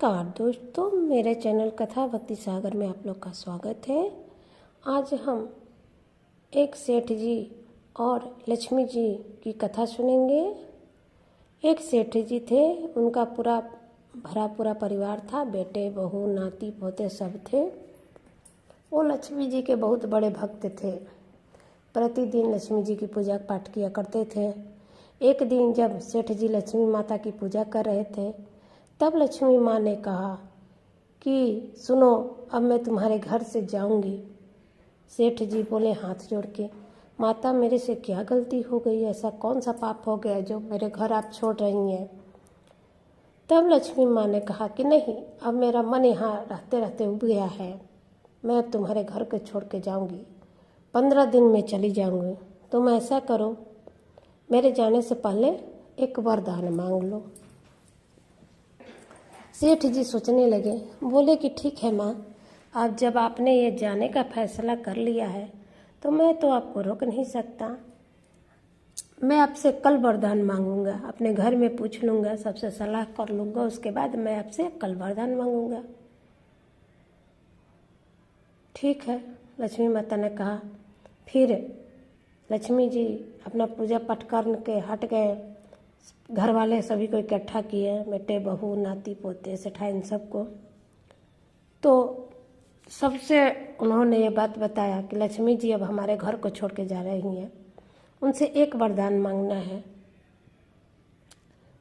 नमस्कार दोस्तों, मेरे चैनल कथा भक्ति सागर में आप लोग का स्वागत है। आज हम एक सेठ जी और लक्ष्मी जी की कथा सुनेंगे। एक सेठ जी थे, उनका पूरा परिवार था, बेटे बहू नाती पोते सब थे। वो लक्ष्मी जी के बहुत बड़े भक्त थे। प्रतिदिन लक्ष्मी जी की पूजा पाठ किया करते थे। एक दिन जब सेठ जी लक्ष्मी माता की पूजा कर रहे थे, तब लक्ष्मी माँ ने कहा कि सुनो, अब मैं तुम्हारे घर से जाऊंगी। सेठ जी बोले हाथ जोड़ के, माता मेरे से क्या गलती हो गई, ऐसा कौन सा पाप हो गया जो मेरे घर आप छोड़ रही हैं। तब लक्ष्मी माँ ने कहा कि नहीं, अब मेरा मन यहाँ रहते रहते उब गया है, मैं अब तुम्हारे घर को छोड़ के जाऊंगी, 15 दिन में चली जाऊंगी। तुम ऐसा करो, मेरे जाने से पहले एक वरदान मांग लो। सेठ जी सोचने लगे, बोले कि ठीक है माँ, अब जब आपने ये जाने का फैसला कर लिया है तो मैं तो आपको रोक नहीं सकता। मैं आपसे कल वरदान मांगूंगा, अपने घर में पूछ लूँगा, सबसे सलाह कर लूँगा, उसके बाद मैं आपसे कल वरदान मांगूंगा। ठीक है, लक्ष्मी माता ने कहा। फिर लक्ष्मी जी अपना पूजा पाठ करके हट गए। घर वाले सभी को इकट्ठा किए, बेटे बहू नाती पोते सेठाइन सबको। तो सबसे उन्होंने ये बात बताया कि लक्ष्मी जी अब हमारे घर को छोड़ के जा रही हैं, उनसे एक वरदान मांगना है।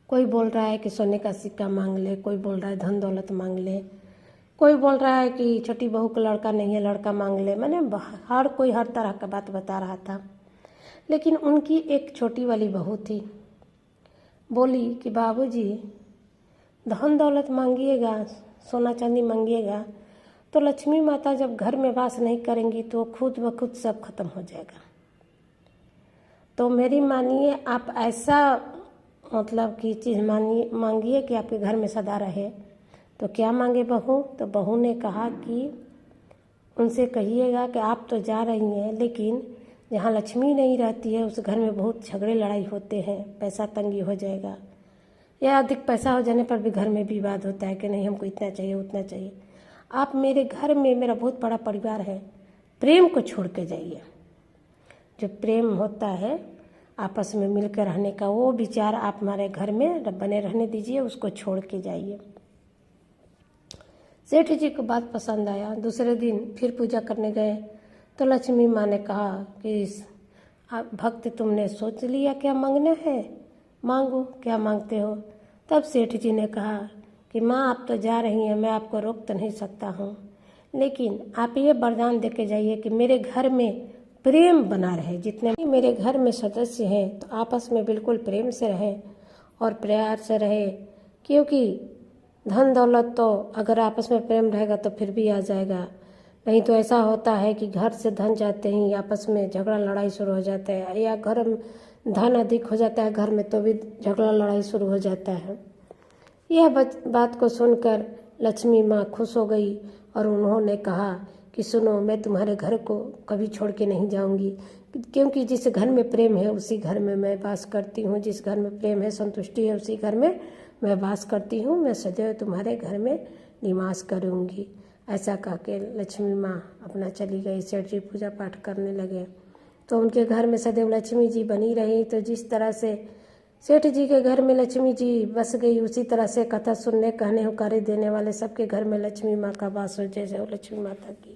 कोई बोल रहा है कि सोने का सिक्का मांग ले, कोई बोल रहा है धन दौलत मांग ले, कोई बोल रहा है कि छोटी बहू का लड़का नहीं है, लड़का मांग ले। मैंने हर कोई हर तरह का बात बता रहा था। लेकिन उनकी एक छोटी वाली बहू थी, बोली कि बाबूजी, धन दौलत मांगिएगा, सोना चांदी मांगिएगा तो लक्ष्मी माता जब घर में वास नहीं करेंगी तो खुद ब खुद सब खत्म हो जाएगा। तो मेरी मानिए, आप ऐसा मतलब की चीज़ मांगिए कि आपके घर में सदा रहे। तो क्या मांगे बहू? तो बहू ने कहा कि उनसे कहिएगा कि आप तो जा रही हैं, लेकिन जहाँ लक्ष्मी नहीं रहती है उस घर में बहुत झगड़े लड़ाई होते हैं, पैसा तंगी हो जाएगा, या अधिक पैसा हो जाने पर भी घर में विवाद होता है कि नहीं हमको इतना चाहिए उतना चाहिए। आप मेरे घर में, मेरा बहुत बड़ा परिवार है, प्रेम को छोड़ के जाइए। जो प्रेम होता है आपस में मिलकर रहने का, वो विचार आप हमारे घर में बने रहने दीजिए, उसको छोड़ के जाइए। सेठ जी को बात पसंद आया। दूसरे दिन फिर पूजा करने गए तो लक्ष्मी माँ ने कहा कि भक्त तुमने सोच लिया क्या मांगना है, मांगो, क्या मांगते हो। तब सेठ जी ने कहा कि माँ आप तो जा रही हैं, मैं आपको रोक तो नहीं सकता हूँ, लेकिन आप ये वरदान दे के जाइए कि मेरे घर में प्रेम बना रहे। जितने भी मेरे घर में सदस्य हैं तो आपस में बिल्कुल प्रेम से रहे और प्यार से रहे, क्योंकि धन दौलत तो अगर आपस में प्रेम रहेगा तो फिर भी आ जाएगा, नहीं तो ऐसा होता है कि घर से धन जाते ही आपस में झगड़ा लड़ाई शुरू हो जाता है, या घर में धन अधिक हो जाता है घर में तो भी झगड़ा लड़ाई शुरू हो जाता है। यह बात को सुनकर लक्ष्मी माँ खुश हो गई और उन्होंने कहा कि सुनो, मैं तुम्हारे घर को कभी छोड़ के नहीं जाऊंगी, क्योंकि जिस घर में प्रेम है उसी घर में मैं वास करती हूँ, जिस घर में प्रेम है संतुष्टि है उसी घर में मैं वास करती हूँ, मैं सदैव तुम्हारे घर में निवास करूँगी। ऐसा कह के लक्ष्मी माँ अपना चली गई। सेठ जी पूजा पाठ करने लगे तो उनके घर में सदैव लक्ष्मी जी बनी रही। तो जिस तरह से सेठ जी के घर में लक्ष्मी जी बस गई, उसी तरह से कथा सुनने कहने हुकारी देने वाले सबके घर में लक्ष्मी माँ का वास हो, जय जय लक्ष्मी माता की।